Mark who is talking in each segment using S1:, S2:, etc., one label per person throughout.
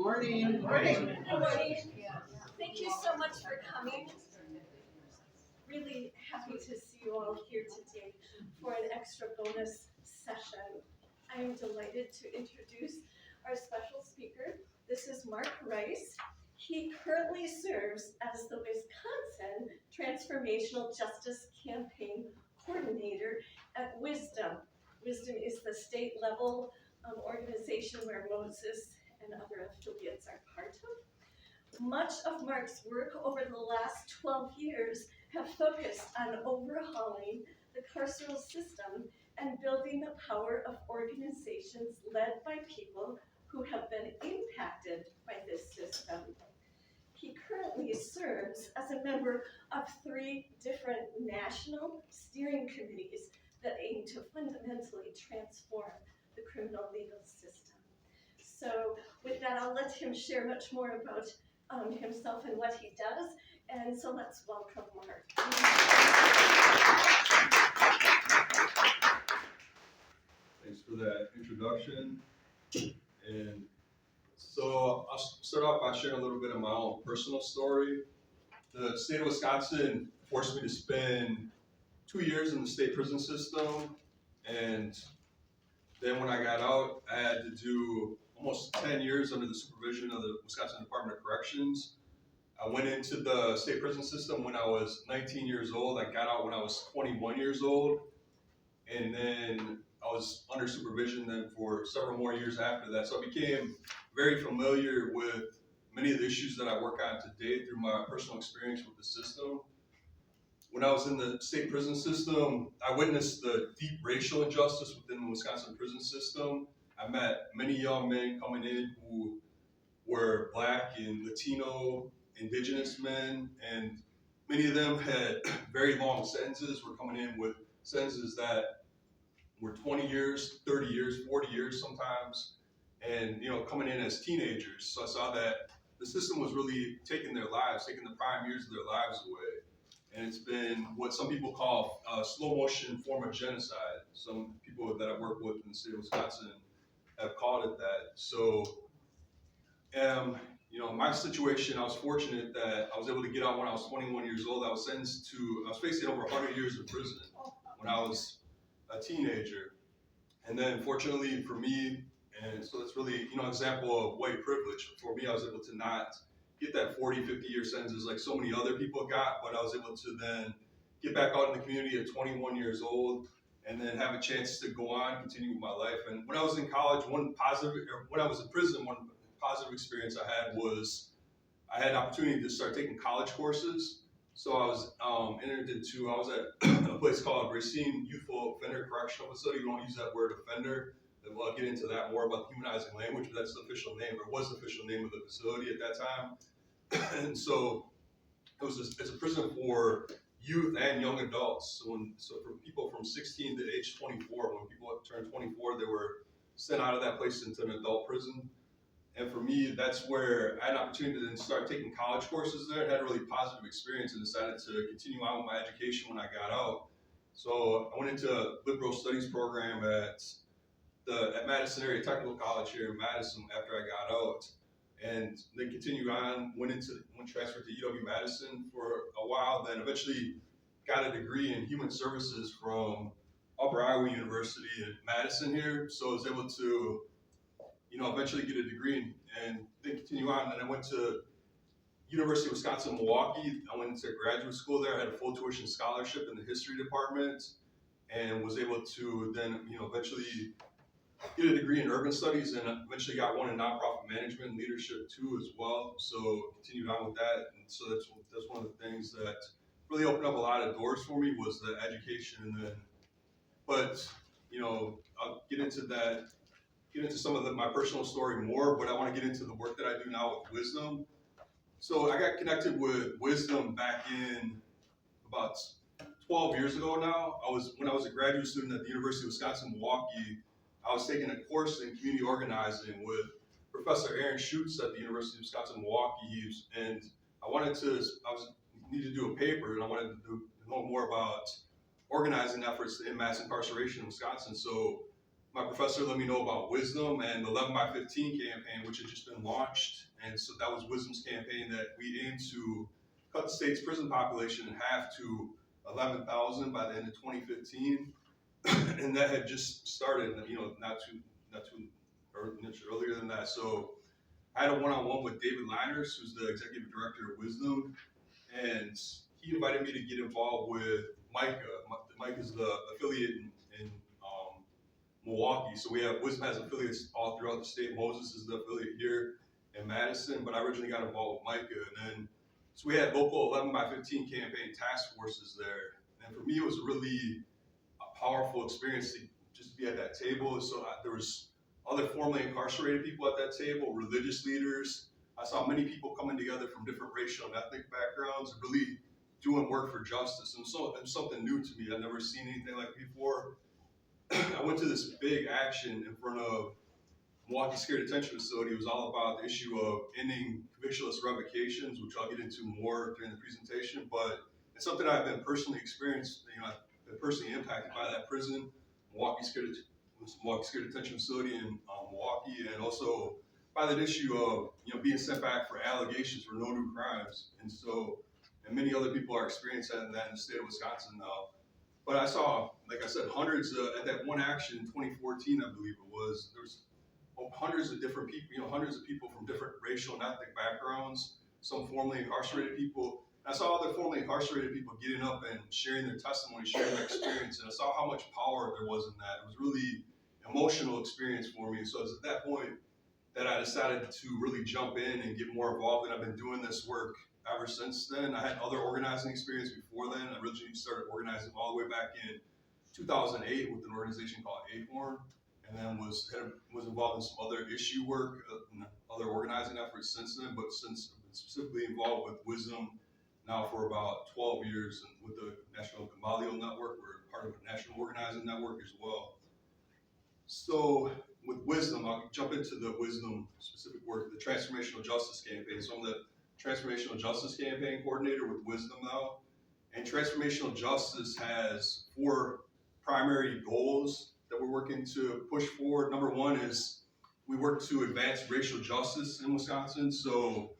S1: morning.
S2: Good morning. Thank you so much for coming. Really happy to see you all here today for an extra bonus session. I am delighted to introduce our special speaker. This is Mark Rice. He currently serves as the Wisconsin Transformational Justice Campaign Coordinator at Wisdom. Wisdom is the state level organization where Moses and other affiliates are part of. Much of Mark's work over the last 12 years have focused on overhauling the carceral system and building the power of organizations led by people who have been impacted by this system. He currently serves as a member of 3 different national steering committees that aim to fundamentally transform the criminal legal system. So with that, I'll let him share much more about himself and what he does. And so let's welcome Mark.
S3: Thanks for that introduction. And so I'll start off by sharing a little bit of my own personal story. The state of Wisconsin forced me to spend 2 years in the state prison system. And then when I got out, I had to do almost 10 years under the supervision of the Wisconsin Department of Corrections. I went into the state prison system when I was 19 years old. I got out when I was 21 years old. And then I was under supervision then for several more years after that. So I became very familiar with many of the issues that I work on today through my personal experience with the system. When I was in the state prison system, I witnessed the deep racial injustice within the Wisconsin prison system. I met many young men coming in who were Black and Latino, Indigenous men, and many of them had very long sentences, were coming in with sentences that were 20 years, 30 years, 40 years sometimes, and coming in as teenagers. So I saw that the system was really taking their lives, taking the prime years of their lives away. And it's been what some people call a slow motion form of genocide. Some people that I work with in the state of Wisconsin have called it that. So, my situation, I was fortunate that I was able to get out when I was 21 years old. I was facing over 100 years of prison when I was a teenager. And then fortunately for me, and so it's really, an example of white privilege. For me, I was able to not get that 40, 50-year sentences like so many other people got, but I was able to then get back out in the community at 21 years old and then have a chance to go on, continue with my life. And when I was in college, when I was in prison, one positive experience I had was I had an opportunity to start taking college courses. So I was I was at a place called Racine Youthful Offender Correctional Facility. We don't use that word offender. We'll get into that more about the humanizing language, but that's the official name, or was the official name of the facility at that time. And so it's a prison for youth and young adults. So for people from 16 to age 24, when people turned 24, they were sent out of that place into an adult prison. And for me, that's where I had an opportunity to then start taking college courses there and had a really positive experience and decided to continue on with my education when I got out. So I went into a liberal studies program at Madison Area Technical College here in Madison after I got out. And then continued on, went transferred to UW-Madison for a while, then eventually got a degree in human services from Upper Iowa University in Madison here. So I was able to eventually get a degree and then continue on. And then I went to University of Wisconsin-Milwaukee. I went into graduate school there. I had a full tuition scholarship in the history department and was able to then, eventually get a degree in urban studies and eventually got one in nonprofit management and leadership too as well. So continued on with that. And so that's one of the things that really opened up a lot of doors for me was the education. And then, but, I'll get into some of my personal story more, but I want to get into the work that I do now with Wisdom. So I got connected with Wisdom back in about 12 years ago now. When I was a graduate student at the University of Wisconsin-Milwaukee, I was taking a course in community organizing with Professor Aaron Schutz at the University of Wisconsin-Milwaukee, and I needed to do a paper, and I wanted to know more about organizing efforts to end mass incarceration in Wisconsin. So my professor let me know about Wisdom and the 11 by 15 campaign, which had just been launched. And so that was Wisdom's campaign that we aimed to cut the state's prison population in half to 11,000 by the end of 2015. And that had just started, not too much earlier than that. So I had a one-on-one with David Liners, who's the executive director of Wisdom, and he invited me to get involved with Micah. Micah is the affiliate in Milwaukee. So Wisdom has affiliates all throughout the state. Moses is the affiliate here in Madison, but I originally got involved with Micah. And then, so we had local 11 by 15 campaign task forces there. And for me, it was really a powerful experience to just be at that table. So there was other formerly incarcerated people at that table, religious leaders. I saw many people coming together from different racial and ethnic backgrounds, really doing work for justice. And so it was something new to me. I'd never seen anything like it before. I went to this big action in front of Milwaukee Secure Detention Facility. It was all about the issue of ending convictionless revocations, which I'll get into more during the presentation. But it's something I've been personally experienced. I've been personally impacted by that prison, Milwaukee Secure Detention Facility in Milwaukee, and also by that issue of being sent back for allegations for no new crimes. And many other people are experiencing that in the state of Wisconsin now. But I saw, like I said, hundreds at that one action in 2014, I believe it was. There was hundreds of different people, hundreds of people from different racial and ethnic backgrounds, some formerly incarcerated people. And I saw other formerly incarcerated people getting up and sharing their testimony, sharing their experience, and I saw how much power there was in that. It was really an emotional experience for me. So it was at that point that I decided to really jump in and get more involved, and I've been doing this work ever since then. I had other organizing experience before then. I originally started organizing all the way back in 2008 with an organization called Acorn, and then was involved in some other issue work and other organizing efforts since then. But since I've been specifically involved with Wisdom now for about 12 years, and with the National Gamaliel Network, we're part of a national organizing network as well. So with Wisdom, I'll jump into the Wisdom specific work, the Transformational Justice Campaign. So I'm the Transformational Justice Campaign coordinator with Wisdom now. And Transformational Justice has 4 primary goals that we're working to push forward. Number one is we work to advance racial justice in Wisconsin. So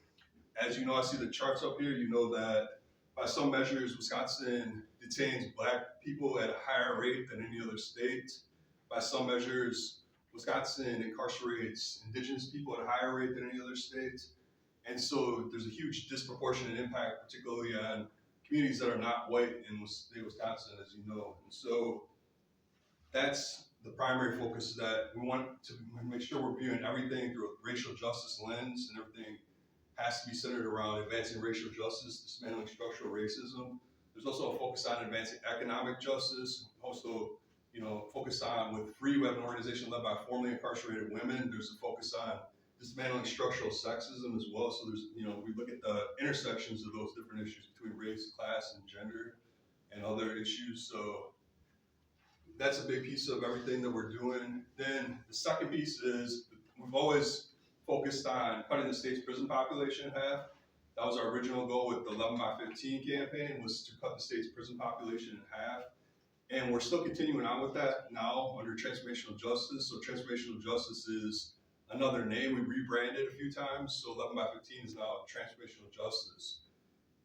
S3: as you know, I see the charts up here, you know that by some measures, Wisconsin detains Black people at a higher rate than any other state. By some measures, Wisconsin incarcerates Indigenous people at a higher rate than any other state. And so there's a huge disproportionate impact, particularly on communities that are not white in the state of Wisconsin, as you know. And so that's the primary focus, that we want to make sure we're viewing everything through a racial justice lens, and everything has to be centered around advancing racial justice, dismantling structural racism. There's also a focus on advancing economic justice, also focus on, with FREE, we have an organization led by formerly incarcerated women. There's a focus on dismantling structural sexism as well. So there's, we look at the intersections of those different issues between race, class, and gender, and other issues. So that's a big piece of everything that we're doing. Then the second piece is we've always focused on cutting the state's prison population in half. That was our original goal with the 11 by 15 campaign, was to cut the state's prison population in half. And we're still continuing on with that now under Transformational Justice. So Transformational Justice is another name. We rebranded a few times. So 11 by 15 is now Transformational Justice.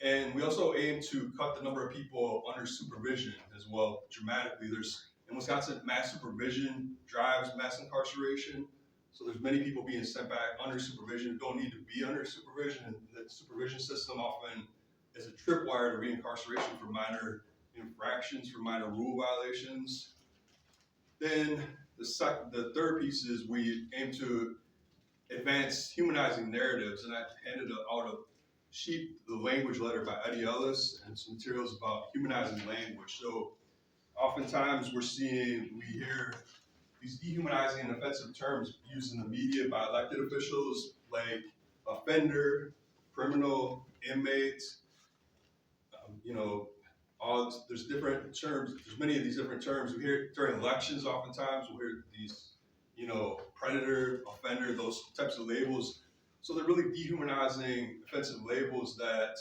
S3: And we also aim to cut the number of people under supervision as well dramatically. In Wisconsin, mass supervision drives mass incarceration. So there's many people being sent back under supervision who don't need to be under supervision. And the supervision system often is a tripwire to reincarceration for minor infractions, for minor rule violations. Then the third piece is we aim to advance humanizing narratives, and I handed out a sheet, the language letter by Eddie Ellis, and some materials about humanizing language. So oftentimes we hear these dehumanizing and offensive terms used in the media by elected officials, like offender, criminal, inmate, there's different terms. There's many of these different terms. We hear during elections, oftentimes we'll hear these, predator, offender, those types of labels. So they're really dehumanizing, offensive labels that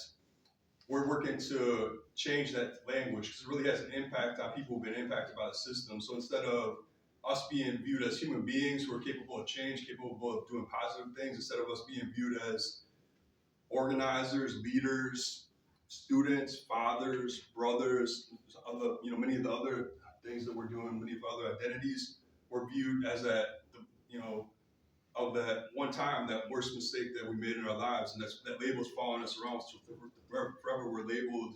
S3: we're working to change that language, because it really has an impact on people who've been impacted by the system. So instead of us being viewed as human beings who are capable of change, capable of doing positive things, instead of us being viewed as organizers, leaders, students, fathers, brothers, other, many of the other things that we're doing, many of the other identities were viewed as of that one time, that worst mistake that we made in our lives, and that label's following us around. So forever we're labeled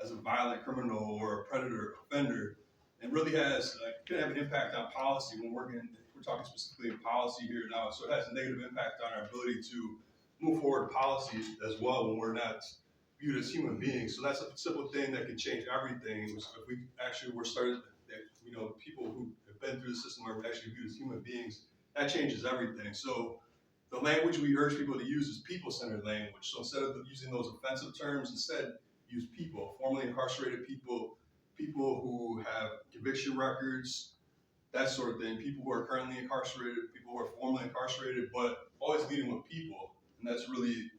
S3: as a violent criminal or a predator, offender, and really can have an impact on policy when we're talking specifically in policy here now. So it has a negative impact on our ability to move forward policies as well when we're not viewed as human beings. So that's a simple thing that can change everything. If we actually were started, people who have been through the system are actually viewed as human beings, that changes everything. So the language we urge people to use is people-centered language. So instead of using those offensive terms, instead use people, formerly incarcerated people, people who have conviction records, that sort of thing, people who are currently incarcerated, people who are formerly incarcerated, but always leading with people. And that's really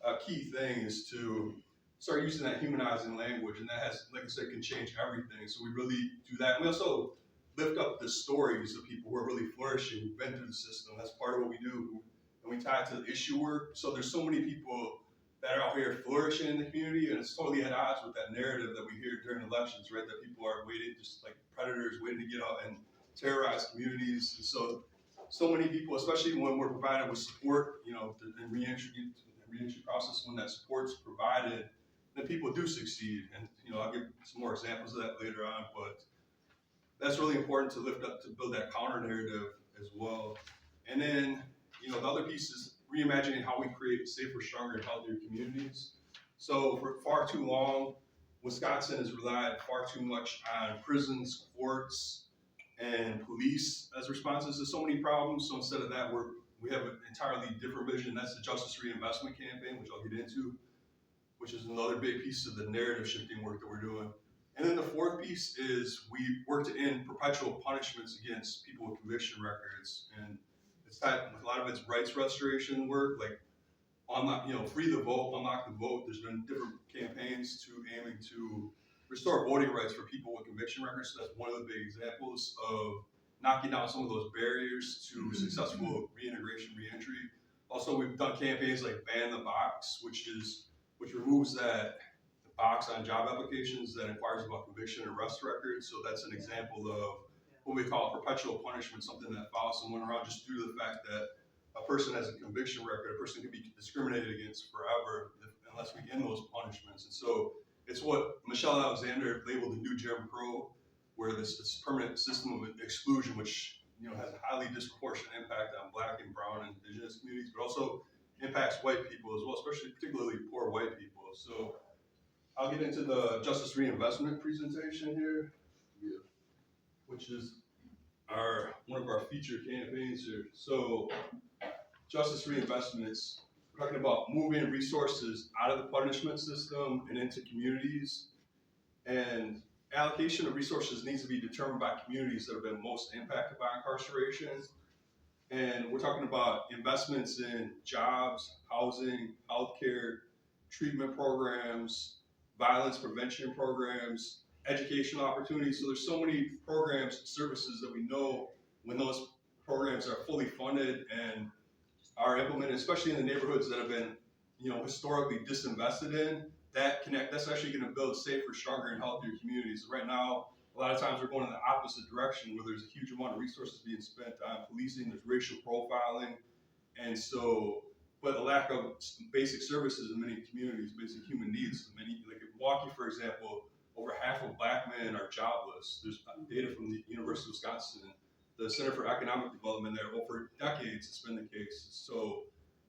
S3: a key thing, is to start using that humanizing language, and that has, like I said, can change everything. So we really do that. And we also lift up the stories of people who are really flourishing, who've been through the system. That's part of what we do. And we tie it to the issue work. So there's so many people that are out here flourishing in the community, and it's totally at odds with that narrative that we hear during elections, right? That people are waiting, just like predators, waiting to get out and terrorize communities. And so many people, especially when we're provided with support, in reentry process, when that support's provided, then people do succeed. And I'll give some more examples of that later on, but that's really important to lift up, to build that counter narrative as well. And then, the other piece is reimagining how we create safer, stronger, and healthier communities. So for far too long, Wisconsin has relied far too much on prisons, courts, and police as responses to so many problems. So instead of that, we have an entirely different vision. That's the Justice Reinvestment Campaign, which I'll get into, which is another big piece of the narrative shifting work that we're doing. And then the fourth piece is we work to end perpetual punishments against people with conviction records. And it's tied, a lot of it's rights restoration work, like free the vote, unlock the vote. There's been different campaigns aiming to restore voting rights for people with conviction records. So that's one of the big examples of knocking down some of those barriers to successful reintegration, reentry. Also, we've done campaigns like Ban the Box, which removes that box on job applications that inquires about conviction and arrest records. So that's an example of what we call perpetual punishment, something that follows someone around just due to the fact that a person has a conviction record. A person can be discriminated against forever unless we end those punishments. And so it's what Michelle Alexander labeled the new Jim Crow, where this permanent system of exclusion, which has a highly disproportionate impact on Black and Brown and Indigenous communities, but also impacts white people as well, especially particularly poor white people. So I'll get into the Justice Reinvestment presentation here, which is one of our featured campaigns here. So Justice Reinvestments, we're talking about moving resources out of the punishment system and into communities. And allocation of resources needs to be determined by communities that have been most impacted by incarceration. And we're talking about investments in jobs, housing, healthcare, treatment programs, violence prevention programs, educational opportunities. So there's so many programs and services that we know when those programs are fully funded and are implemented, especially in the neighborhoods that have been, historically disinvested in, that's actually going to build safer, stronger, and healthier communities. Right now, a lot of times we're going in the opposite direction, where there's a huge amount of resources being spent on policing, there's racial profiling, and so, but a lack of basic services in many communities, basic human needs. Like in Milwaukee, for example, over half of Black men are jobless. There's data from the University of Wisconsin, the Center for Economic Development there. Over decades, it's been the case. So,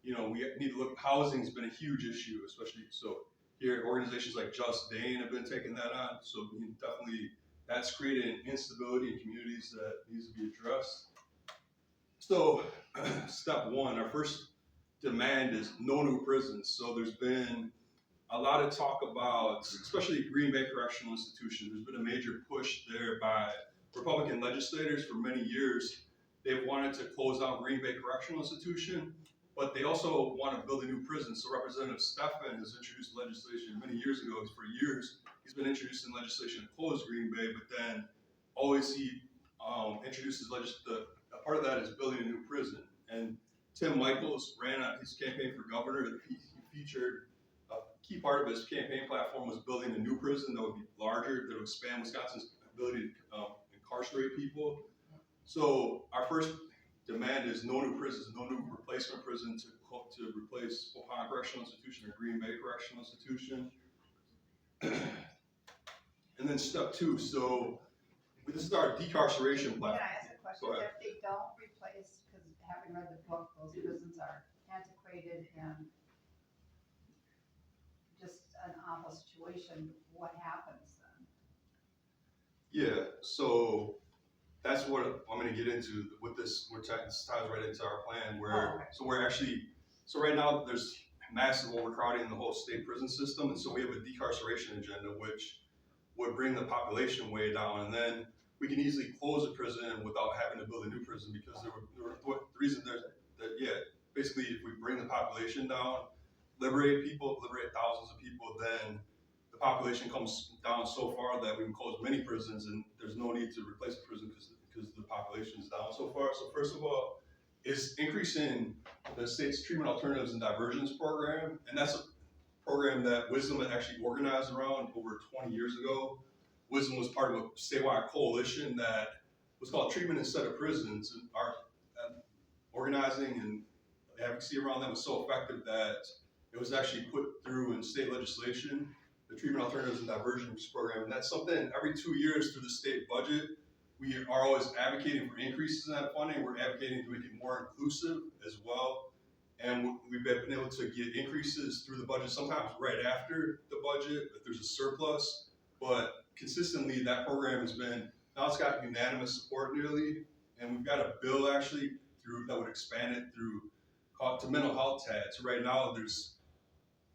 S3: we need to look. Housing's been a huge issue, especially so. Here, organizations like Just Dane have been taking that on. So definitely, that's creating instability in communities that needs to be addressed. So, step one, our first demand is no new prisons. So there's been a lot of talk about, especially Green Bay Correctional Institution. There's been a major push there by Republican legislators for many years. They've wanted to close down Green Bay Correctional Institution, but they also want to build a new prison. So Representative Stephan has introduced legislation many years ago. For years, he's been introducing legislation to close Green Bay, but then always he introduces a part of that is building a new prison. And Tim Michaels ran on his campaign for governor. He featured a key part of his campaign platform was building a new prison that would be larger, that would expand Wisconsin's ability to incarcerate people. So our first demand is no new prisons, no new replacement prison to replace Waupun Correctional Institution or Green Bay Correctional Institution. And then step two, so this is our decarceration
S1: Can
S3: plan.
S1: I ask a question?
S3: Go ahead.
S1: If they don't replace, because having read the book, those prisons are antiquated and just an awful situation, what happens then?
S3: Yeah, so that's what I'm going to get into with this. This ties right into our plan. So right now there's massive overcrowding in the whole state prison system, and so we have a decarceration agenda which would bring the population way down, and then we can easily close a prison without having to build a new prison because the reason basically if we bring the population down, liberate thousands of people, then the population comes down so far that we can close many prisons and there's no need to replace the prison because the population is down so far. So first of all, is increasing the state's treatment alternatives and diversions program, and that's a program that Wisdom had actually organized around over 20 years ago. Wisdom was part of a statewide coalition that was called Treatment Instead of Prisons, and our organizing and advocacy around that was so effective that it was actually put through in state legislation, the Treatment Alternatives and Diversions Program. And that's something every 2 years through the state budget, we are always advocating for increases in that funding. We're advocating to make it more inclusive as well. And we've been able to get increases through the budget, sometimes right after the budget, if there's a surplus. But consistently, that program has been, now it's got unanimous support nearly. And we've got a bill actually that would expand it to mental health tags. So right now, there's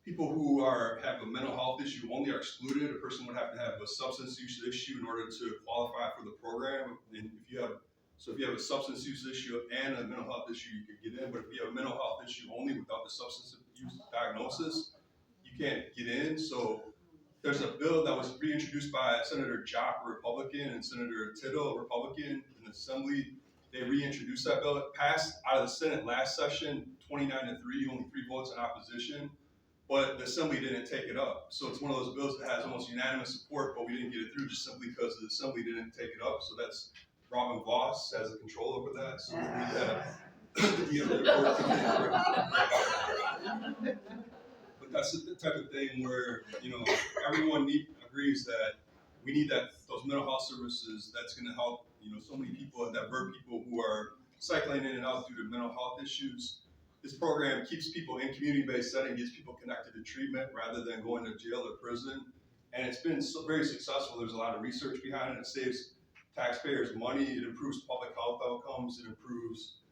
S3: people who have a mental health issue only are excluded. A person would have to have a substance use issue in order to qualify for the program. And if you have a substance use issue and a mental health issue, you could get in. But if you have a mental health issue only without the substance use diagnosis, you can't get in. So there's a bill that was reintroduced by Senator Jock, a Republican, and Senator Tittle, a Republican, in the Assembly. They reintroduced that bill. It passed out of the Senate last session, 29-3, only 3 votes in opposition. But the Assembly didn't take it up. So it's one of those bills that has almost unanimous support, but we didn't get it through just simply because the Assembly didn't take it up. So that's Robin Voss has the control over that. So we have but that's the type of thing where, everyone agrees that we need those mental health services that's going to help, so many people and divert people who are cycling in and out due to mental health issues. This program keeps people in community-based setting, gets people connected to treatment rather than going to jail or prison. And it's been very successful. There's a lot of research behind it. It saves taxpayers money. It improves public health outcomes. It improves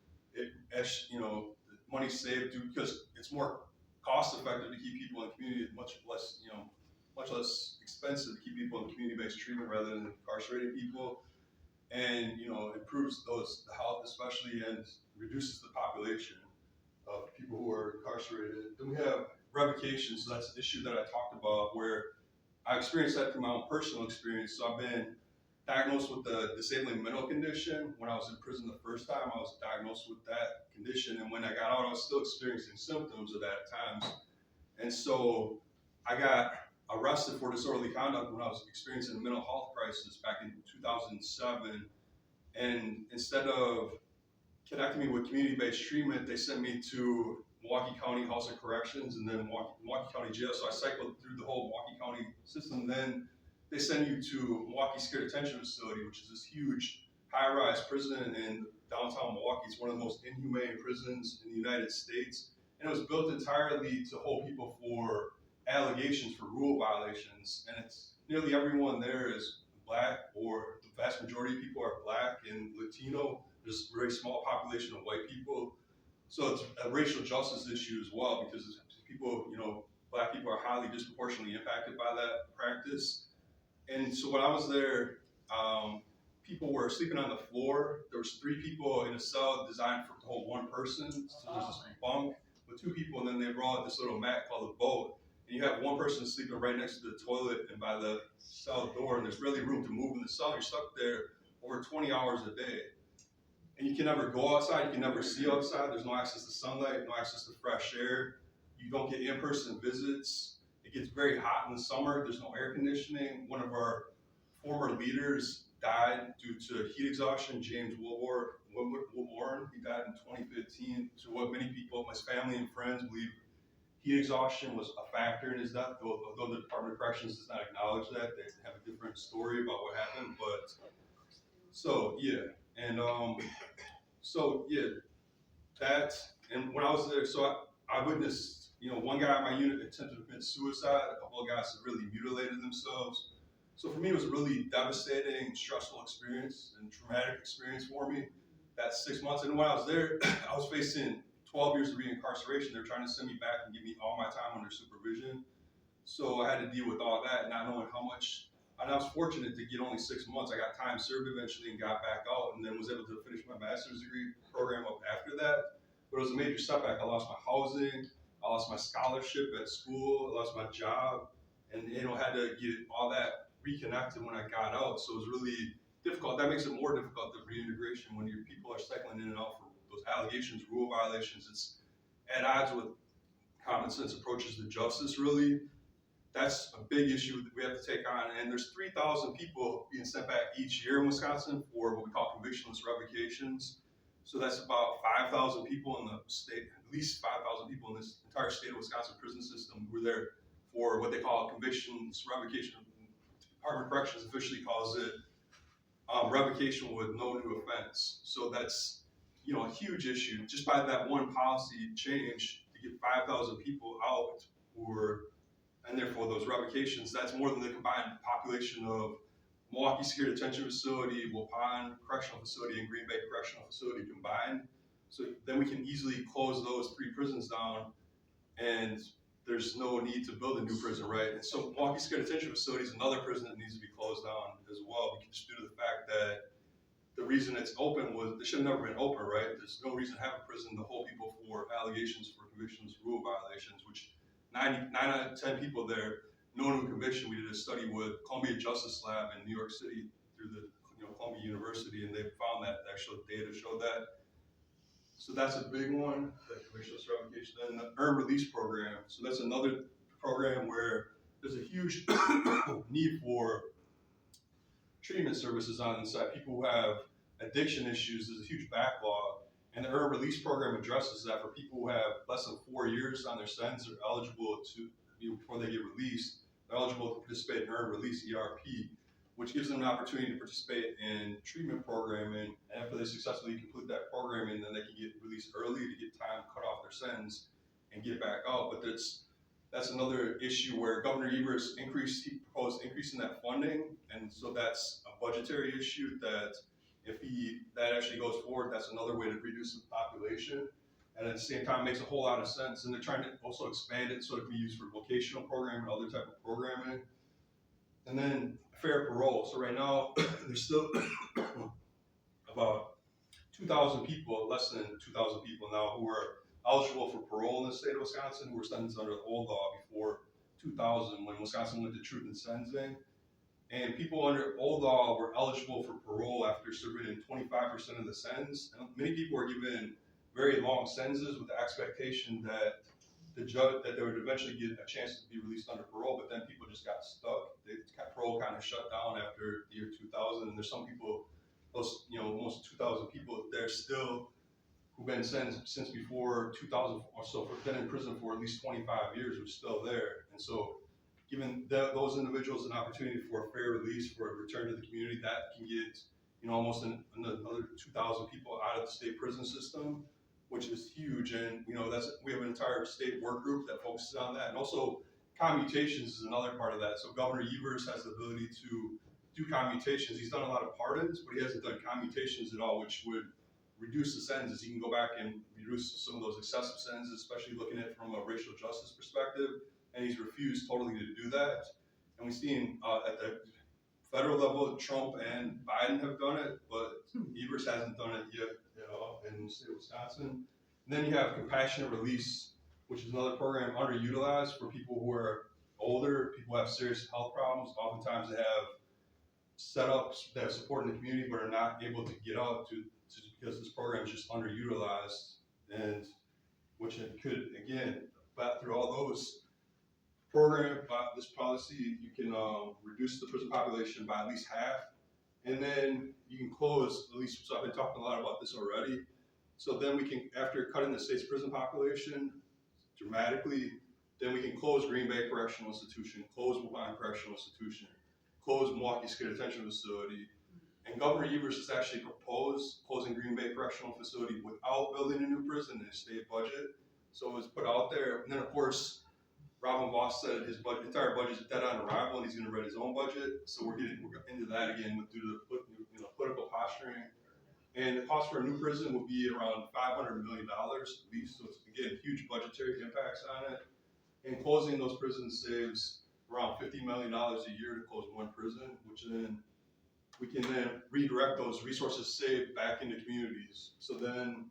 S3: money saved because it's more cost-effective to keep people in community, much less expensive to keep people in community-based treatment rather than incarcerating people. And improves the health especially, and reduces the population of people who are incarcerated. Then we have revocation, so that's an issue that I talked about where I experienced that through my own personal experience. So I've been diagnosed with a disabling mental condition. When I was in prison the first time, I was diagnosed with that condition, and when I got out, I was still experiencing symptoms of that at times. And so I got arrested for disorderly conduct when I was experiencing a mental health crisis back in 2007. And instead of connecting me with community-based treatment, they sent me to Milwaukee County House of Corrections and then Milwaukee County Jail. So I cycled through the whole Milwaukee County system. Then they send you to Milwaukee Secure Detention Facility, which is this huge high-rise prison in downtown Milwaukee. It's one of the most inhumane prisons in the United States. And it was built entirely to hold people for allegations for rule violations. And it's nearly everyone there is Black, or the vast majority of people are Black and Latino. There's a very small population of white people. So it's a racial justice issue as well, because people, Black people are highly disproportionately impacted by that practice. And so when I was there, people were sleeping on the floor. There was 3 people in a cell designed to hold 1 person. So there's this bunk with 2 people, and then they brought this little mat called a boat. And you have 1 person sleeping right next to the toilet and by the cell door, and there's really room to move in the cell. You're stuck there over 20 hours a day. And you can never go outside, you can never see outside, there's no access to sunlight, no access to fresh air, you don't get in-person visits, it gets very hot in the summer, there's no air conditioning. One of our former leaders died due to heat exhaustion, James Wilborn, he died in 2015. To what many people, his family and friends believe heat exhaustion was a factor in his death, although the Department of Corrections does not acknowledge that. They have a different story about what happened, but so yeah. And that, and when I was there, so I witnessed, one guy in my unit attempted to commit suicide, a couple of guys severely mutilated themselves. So for me, it was a really devastating, stressful experience and traumatic experience for me, that 6 months. And when I was there, I was facing 12 years of reincarceration. They were trying to send me back and give me all my time under supervision. So I had to deal with all that, not knowing how much. And I was fortunate to get only 6 months. I got time served eventually and got back out, and then was able to finish my master's degree program up after that. But it was a major setback. I lost my housing, I lost my scholarship at school, I lost my job, and had to get all that reconnected when I got out. So it was really difficult. That makes it more difficult, the reintegration, when your people are cycling in and out for those allegations, rule violations. It's at odds with common sense approaches to justice, really. That's a big issue that we have to take on. And there's 3,000 people being sent back each year in Wisconsin for what we call convictionless revocations. So that's about 5,000 people in the state, at least 5,000 people in this entire state of Wisconsin prison system who are there for what they call convictionless revocation. Department of Corrections officially calls it revocation with no new offense. So that's a huge issue. Just by that one policy change to get 5,000 people out and therefore those revocations, that's more than the combined population of Milwaukee Secure Detention Facility, Waupun Correctional Facility, and Green Bay Correctional Facility combined. So then we can easily close those 3 prisons down, and there's no need to build a new prison, right? And so Milwaukee Secure Detention Facility is another prison that needs to be closed down as well, because due to the fact that the reason it's open was it should have never been open, right? There's no reason to have a prison to hold people for allegations for convictions, rule violations, which 9 out of 10 people there, no new conviction. We did a study with Columbia Justice Lab in New York City through the Columbia University, and they found that the actual data showed that. So that's a big one, the convictionless revocation. And the earned release program. So that's another program where there's a huge need for treatment services on the side. People who have addiction issues, there's a huge backlog. And the earned release program addresses that. For people who have less than 4 years on their sentence, they're eligible to, before they get released, they're eligible to participate in earned release, ERP, which gives them an opportunity to participate in treatment programming. And after they successfully complete that programming, then they can get released early to get time cut off their sentence and get back out. But that's another issue where Governor Evers proposed increasing that funding. And so that's a budgetary issue that if that actually goes forward, that's another way to reduce the population. And at the same time, it makes a whole lot of sense. And they're trying to also expand it so it can be used for vocational programming and other type of programming. And then fair parole. So right now, there's still about 2,000 people, less than 2,000 people now, who are eligible for parole in the state of Wisconsin, who were sentenced under the old law before 2000, when Wisconsin went to truth in sentencing. And people under old law were eligible for parole after serving 25% of the sentence. And many people were given very long sentences with the expectation that they would eventually get a chance to be released under parole, but then people just got stuck. Parole kind of shut down after the year 2000, and there's some people, almost 2,000 people there still who've been sentenced since before 2000 or so, been in prison for at least 25 years, who's still there. And so giving those individuals an opportunity for a fair release, for a return to the community, that can get almost another 2,000 people out of the state prison system, which is huge. And we have an entire state work group that focuses on that. And also commutations is another part of that. So Governor Evers has the ability to do commutations. He's done a lot of pardons, but he hasn't done commutations at all, which would reduce the sentences. He can go back and reduce some of those excessive sentences, especially looking at it from a racial justice perspective. And he's refused totally to do that. And we've seen at the federal level, Trump and Biden have done it, but Evers hasn't done it yet at all in the state of Wisconsin. And then you have compassionate release, which is another program underutilized for people who are older, people who have serious health problems. Oftentimes they have setups that support in the community but are not able to get out to because this program is just underutilized, and which it could, again, but through all those program, by this policy, you can reduce the prison population by at least half, and then you can close, at least, so I've been talking a lot about this already, so then we can, after cutting the state's prison population dramatically, then we can close Green Bay Correctional Institution, close Woodbine Correctional Institution, close Milwaukee State Detention Facility, and Governor Evers has actually proposed closing Green Bay Correctional Facility without building a new prison in the state budget. So it was put out there. And then, of course, Robin Voss said his entire budget is dead on arrival, and he's going to write his own budget. So we're into that again due to the political posturing. And the cost for a new prison would be around $500 million at least. So it's, again, huge budgetary impacts on it. And closing those prisons saves around $50 million a year to close one prison, which then we can then redirect those resources saved back into communities. So then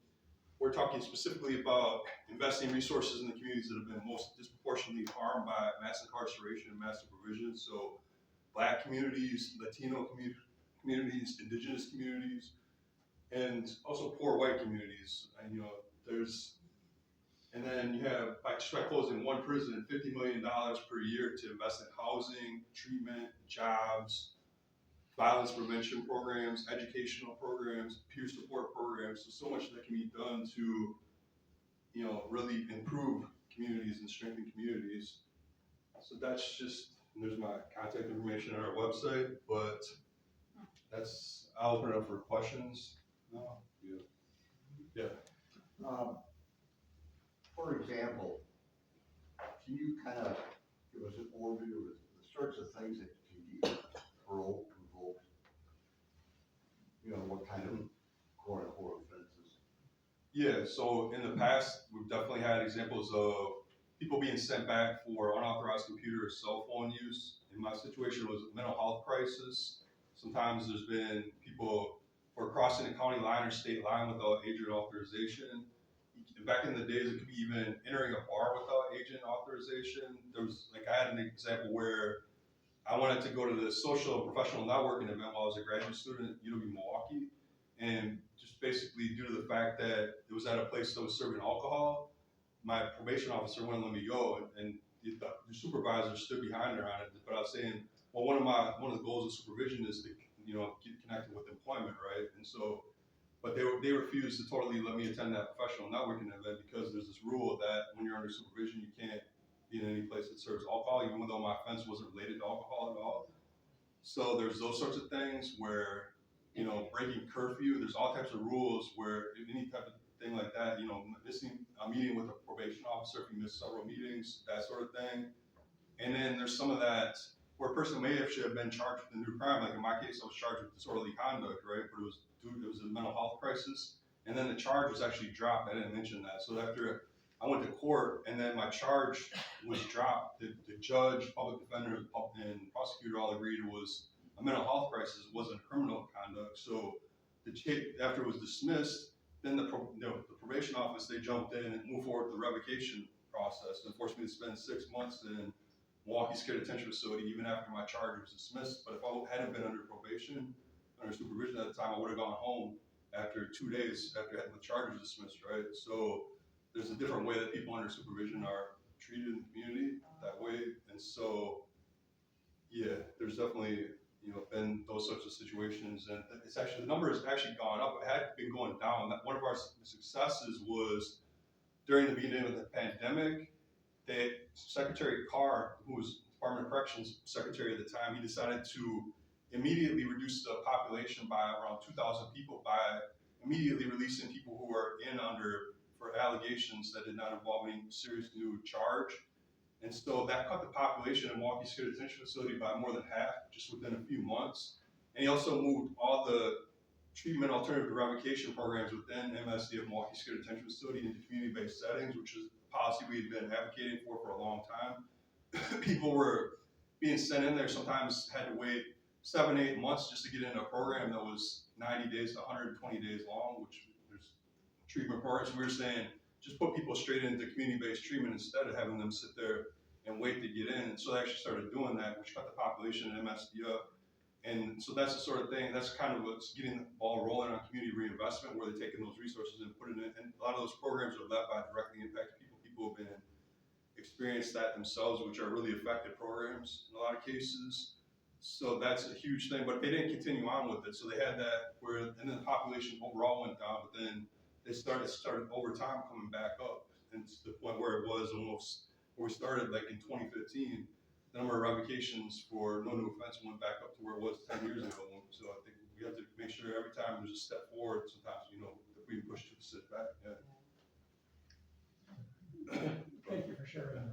S3: we're talking specifically about investing resources in the communities that have been most disproportionately harmed by mass incarceration and mass supervision. So Black communities, Latino communities, Indigenous communities, and also poor white communities. And and then you have, by closing one prison, $50 million per year to invest in housing, treatment, jobs, violence prevention programs, educational programs, peer support programs. So much that can be done to, really improve communities and strengthen communities. So that's just, there's my contact information on our website, but I'll open it up for questions. No? Yeah.
S4: For example, can you kind of give us an overview of the sorts of things that can be parole revoked? What kind of quote-unquote offenses?
S3: Yeah, so in the past, we've definitely had examples of people being sent back for unauthorized computer or cell phone use. In my situation, it was a mental health crisis. Sometimes there's been people who are crossing the county line or state line without agent authorization. Back in the days, it could be even entering a bar without agent authorization. There was, I had an example where I wanted to go to the social and professional networking event while I was a graduate student at UW Milwaukee. And just basically due to the fact that it was at a place that was serving alcohol, my probation officer wouldn't let me go, and the supervisor stood behind her on it. But I was saying, well, one of the goals of supervision is to, get connected with employment, right? And so, but they refused to totally let me attend that professional networking event because there's this rule that when you're under supervision, you can't be in any place that serves alcohol, even though my offense wasn't related to alcohol at all. So there's those sorts of things where, breaking curfew, there's all types of rules where any type of thing like that, missing a meeting with a probation officer if you miss several meetings, that sort of thing. And then there's some of that where a person should have been charged with a new crime. Like in my case, I was charged with disorderly conduct, right? But it was a mental health crisis. And then the charge was actually dropped. I didn't mention that. So after I went to court and then my charge was dropped, the judge, public defender, and prosecutor all agreed it was a mental health crisis, it wasn't criminal conduct. So after it was dismissed, then the probation office, they jumped in and moved forward with the revocation process and forced me to spend 6 months in Milwaukee State Detention Facility even after my charge was dismissed. But if I hadn't been under probation, under supervision at the time, I would have gone home after 2 days after having the charge was dismissed, right? So there's a different way that people under supervision are treated in the community that way. And so, yeah, there's definitely, been those sorts of situations. And it's actually, the number has actually gone up. It had been going down. One of our successes was during the beginning of the pandemic, that Secretary Carr, who was Department of Corrections Secretary at the time, he decided to immediately reduce the population by around 2,000 people by immediately releasing people who were for allegations that did not involve any serious new charge. And so that cut the population in Milwaukee State Detention Facility by more than half just within a few months. And he also moved all the treatment alternative to revocation programs within MSD of Milwaukee State Detention Facility into community-based settings, which is a policy we had been advocating for a long time. People were being sent in there, sometimes had to wait 7-8 months just to get into a program that was 90 days to 120 days long, which there's treatment programs. We were saying, just put people straight into community-based treatment instead of having them sit there and wait to get in. And so they actually started doing that, which cut the population in MSD up. And so that's the sort of thing, that's kind of what's getting the ball rolling on community reinvestment, where they're taking those resources and putting it in. A lot of those programs are led by directly impacted people. People have been experienced that themselves, which are really effective programs in a lot of cases. So that's a huge thing, but they didn't continue on with it. So they had that where, and then the population overall went down, but then they started over time coming back up. And to the point where it was almost, where we started like in 2015, the number of revocations for no new offense went back up to where it was 10 years ago. So I think we have to make sure every time there's a step forward, sometimes, you know, if we push to sit back. Yeah.
S5: Thank you for sharing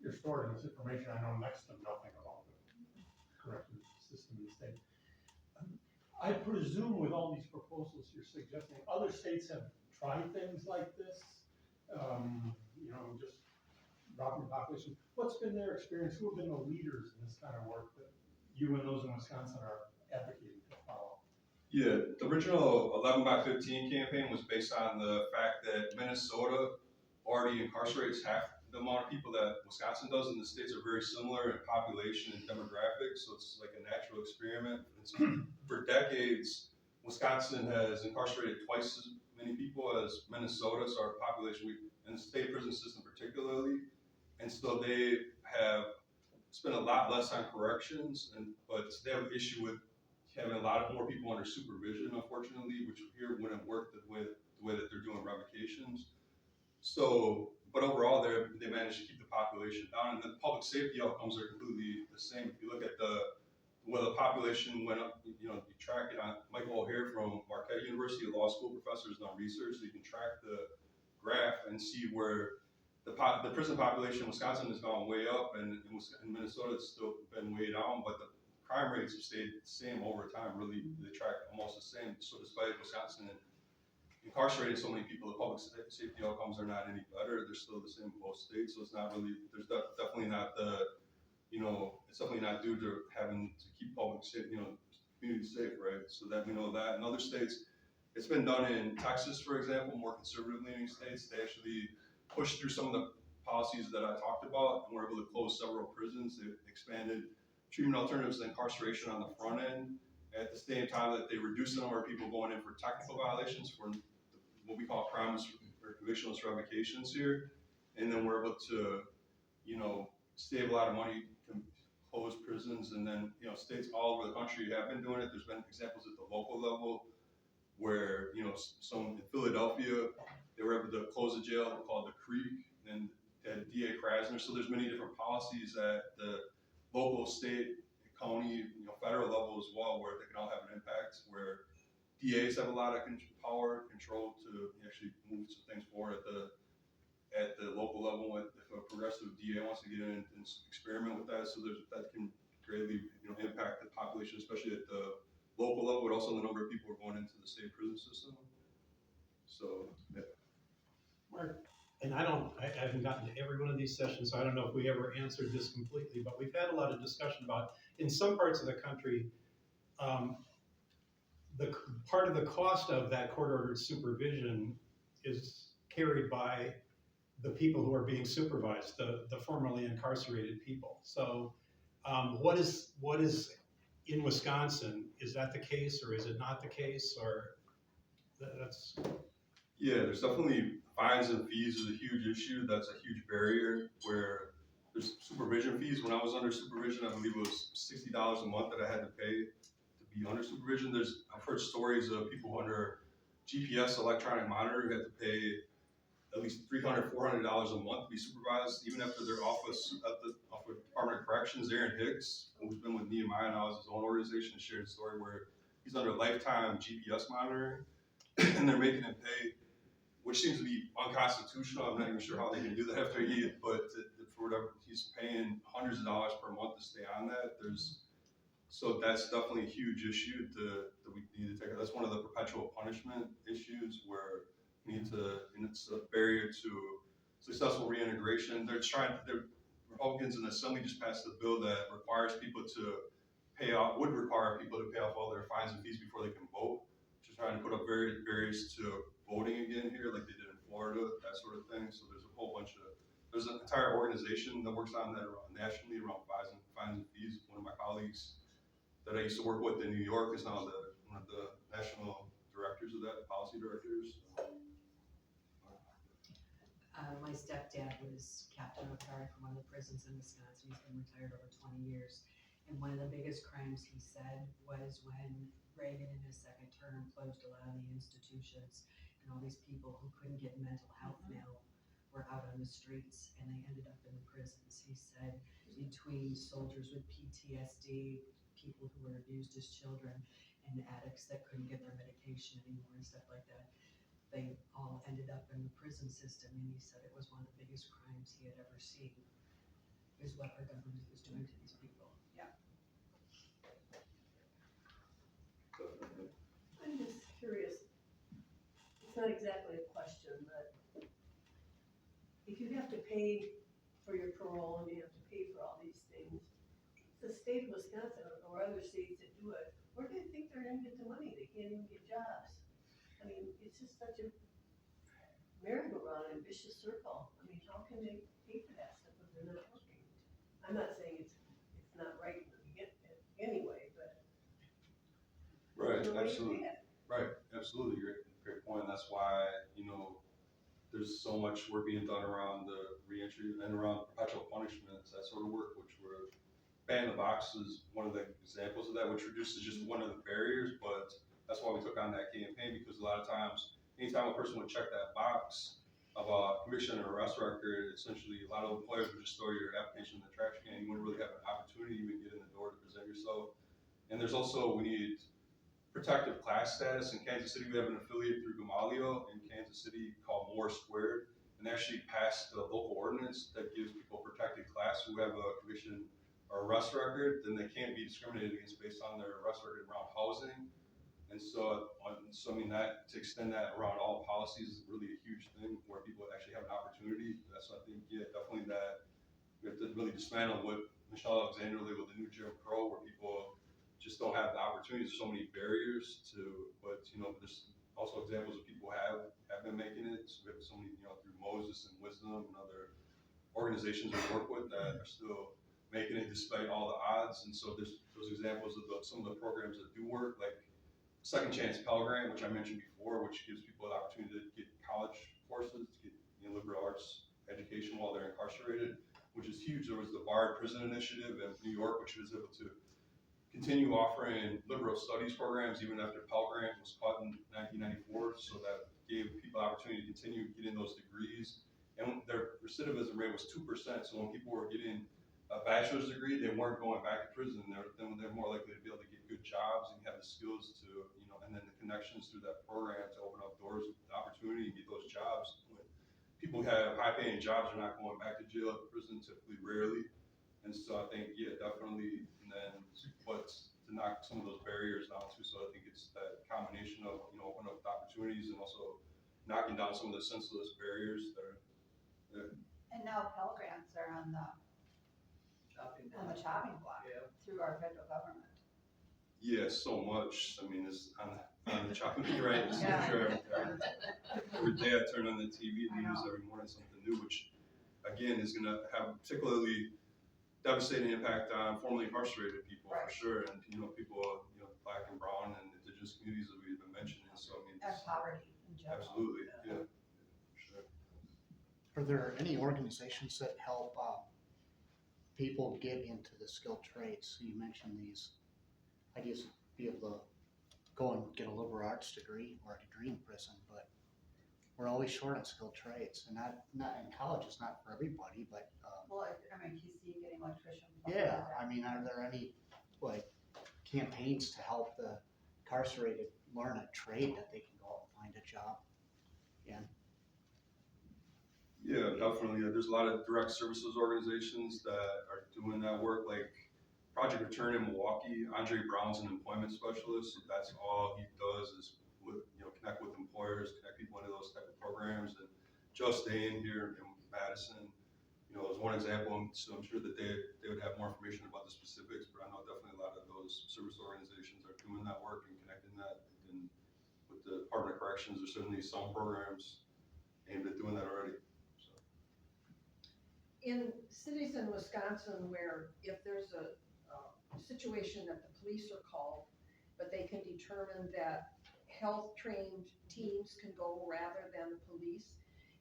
S5: your story and this information. I know next to nothing about the corrective system in the state. I presume with all these proposals you're suggesting, other states have tried things like this, you know, just dropping the population. What's been their experience? Who have been the leaders in this kind of work that you and those in Wisconsin are advocating to follow?
S3: Yeah, the original 11 by 15 campaign was based on the fact that Minnesota already incarcerates half the amount of people that Wisconsin does, and the states are very similar in population and demographics, so it's like a natural experiment. For decades, Wisconsin has incarcerated twice as many people as Minnesota, so our population, and the state prison system particularly, and so they have spent a lot less on corrections, but they have an issue with having a lot more people under supervision, unfortunately, which here wouldn't work the way that they're doing revocations. So, but overall, they managed to keep the population down, and the public safety outcomes are completely the same. If you look at where the population went up, you know, you track it on. Michael O'Hare from Marquette University, a law school professor, has done research, so you can track the graph and see where the prison population in Wisconsin has gone way up, and in Minnesota it's still been way down, but the crime rates have stayed the same over time. Really, they track almost the same. So despite Wisconsin incarcerating so many people, the public safety outcomes are not any better. They're still the same in both states. So it's not really, there's definitely not you know, it's definitely not due to having to keep public safety, you know, community safe, right? So that we know that. In other states, it's been done in Texas, for example, more conservative leaning states. They actually pushed through some of the policies that I talked about, and were able to close several prisons. They expanded treatment alternatives to incarceration on the front end, at the same time that they reduced the number of people going in for technical violations for what we call crimes or convictionless revocations here, and then we're able to, you know, save a lot of money to close prisons, and then, you know, states all over the country have been doing it. There's been examples at the local level where, you know, some in Philadelphia, they were able to close a jail called the Creek, and they had DA Krasner. So there's many different policies at the local, state, county, you know, federal level as well, where they can all have an impact, where DAs have a lot of power, control to actually move some things forward at the local level. If a progressive DA wants to get in and experiment with that, so that can greatly, you know, impact the population, especially at the local level, but also the number of people who are going into the state prison system. So, yeah.
S5: Mark?
S6: And I haven't gotten to every one of these sessions, so I don't know if we ever answered this completely, but we've had a lot of discussion about, in some parts of the country, the part of the cost of that court-ordered supervision is carried by the people who are being supervised, the formerly incarcerated people. So what is in Wisconsin? Is that the case, or is it not the case, or that's?
S3: Yeah, there's definitely fines and fees is a huge issue. That's a huge barrier where there's supervision fees. When I was under supervision, I believe it was $60 a month that I had to pay to be under supervision. I've heard stories of people under GPS electronic monitoring who had to pay at least $300, $400 a month to be supervised, even after they're off with Department of Corrections. Aaron Hicks, who's been with Nehemiah now, has his own organization, shared a story where he's under lifetime GPS monitoring, and they're making him pay, which seems to be unconstitutional. I'm not even sure how they can do that after but for whatever, he's paying hundreds of dollars per month to stay on that. So that's definitely a huge issue that we need to take. That's one of the perpetual punishment issues where we need to, and it's a barrier to successful reintegration. The Republicans in the Assembly just passed a bill that requires people to would require people to pay off all their fines and fees before they can vote. Just trying to put up barriers to voting again here, like they did in Florida, that sort of thing. So there's an entire organization that works on that nationally around fines and fees. One of my colleagues that I used to work with in New York is now one of the national directors of that, policy directors.
S7: My stepdad was captain of guard for one of the prisons in Wisconsin. He's been retired over 20 years. And one of the biggest crimes he said was when Reagan in his second term closed a lot of the institutions and all these people who couldn't get mental health mail were out on the streets and they ended up in the prisons. He said between soldiers with PTSD, people who were abused as children, and addicts that couldn't get their medication anymore and stuff like that, they all ended up in the prison system, and he said it was one of the biggest crimes he had ever seen, is what our government was doing to these people.
S2: I'm just curious, it's not exactly a question, but if you have to pay for your parole and you have to pay for all these things, the state of Wisconsin or other states that do it, where do you think they're gonna get the money? They can't even get jobs. I mean, it's just such a merry-go-round and vicious circle. I mean, how can they pay for that stuff if they're not working? I'm not saying it's not right to get it anyway, but.
S3: Right,
S2: there's no way to
S3: absolutely.
S2: pay it.
S3: Right, absolutely, great point. That's why, there's so much work being done around the reentry and around perpetual punishments, that sort of work, which we're, ban the box is one of the examples of that, which reduces just one of the barriers, but that's why we took on that campaign, because a lot of times, anytime a person would check that box of a conviction or arrest record, essentially a lot of employers would just throw your application in the trash can. You wouldn't really have an opportunity to even get in the door to present yourself. And there's also, we need protective class status. In Kansas City, we have an affiliate through Gamalio in Kansas City called More Squared, and they actually passed the local ordinance that gives people protected class who have a conviction or arrest record. Then they can't be discriminated against based on their arrest record around housing. And so I mean, that to extend that around all policies is really a huge thing where people actually have an opportunity. That's, I think, yeah, definitely that we have to really dismantle what Michelle Alexander labeled the new Jim Crow, where people just don't have the opportunities. There's so many barriers to, but there's also examples of people have been making it. So we have so many, through Moses and Wisdom and other organizations we work with that are still making it despite all the odds. And so there's those examples of some of the programs that do work, like Second Chance Pell Grant, which I mentioned before, which gives people the opportunity to get college courses, to get liberal arts education while they're incarcerated, which is huge. There was the Barred Prison Initiative in New York, which was able to continue offering liberal studies programs even after Pell Grant was caught in 1994, so that gave people the opportunity to continue getting those degrees. And their recidivism rate was 2%, so when people were getting a bachelor's degree, they weren't going back to prison. They're more likely to be able to get good jobs and have the skills to, and then the connections through that program to open up doors, the opportunity to get those jobs. When people have high-paying jobs, they're not going back to jail, prison, typically, rarely. And so I think, yeah, definitely, and then, but to knock some of those barriers down too. So I think it's that combination of, opening up opportunities and also knocking down some of the senseless barriers that are there.
S1: And now Pell Grants are on the chopping block through our federal government.
S3: Yeah, so much. I mean, it's on the chopping block, right? It's
S1: Yeah.
S3: Every day I turn on the TV news, every morning something new, which again is going to have particularly devastating impact on formerly incarcerated people,
S1: Right.
S3: for sure, and people, Black and brown and indigenous communities that we've been mentioning. So I mean,
S1: And poverty in general.
S3: absolutely, yeah, for sure.
S8: Are there any organizations that help people get into the skilled trades? So you mentioned these ideas to be able to go and get a liberal arts degree or a degree in prison, but we're always short on skilled trades, and not in college. It's not for everybody, but
S1: Well, KC getting electrician.
S8: yeah. I mean, are there any campaigns to help the incarcerated learn a trade that they can go out and find a job in?
S3: Yeah, definitely. There's a lot of direct services organizations that are doing that work, like Project Return in Milwaukee. Andre Brown's an employment specialist. That's all he does is connect with employers, connect people into those type of programs. And Just Dane here in Madison, is one example. So I'm sure that they would have more information about the specifics, but I know definitely a lot of those service organizations are doing that work and connecting that. And with the Department of Corrections, there's certainly some programs aimed at doing that already.
S9: In cities in Wisconsin where if there's a situation that the police are called, but they can determine that health-trained teams can go rather than the police.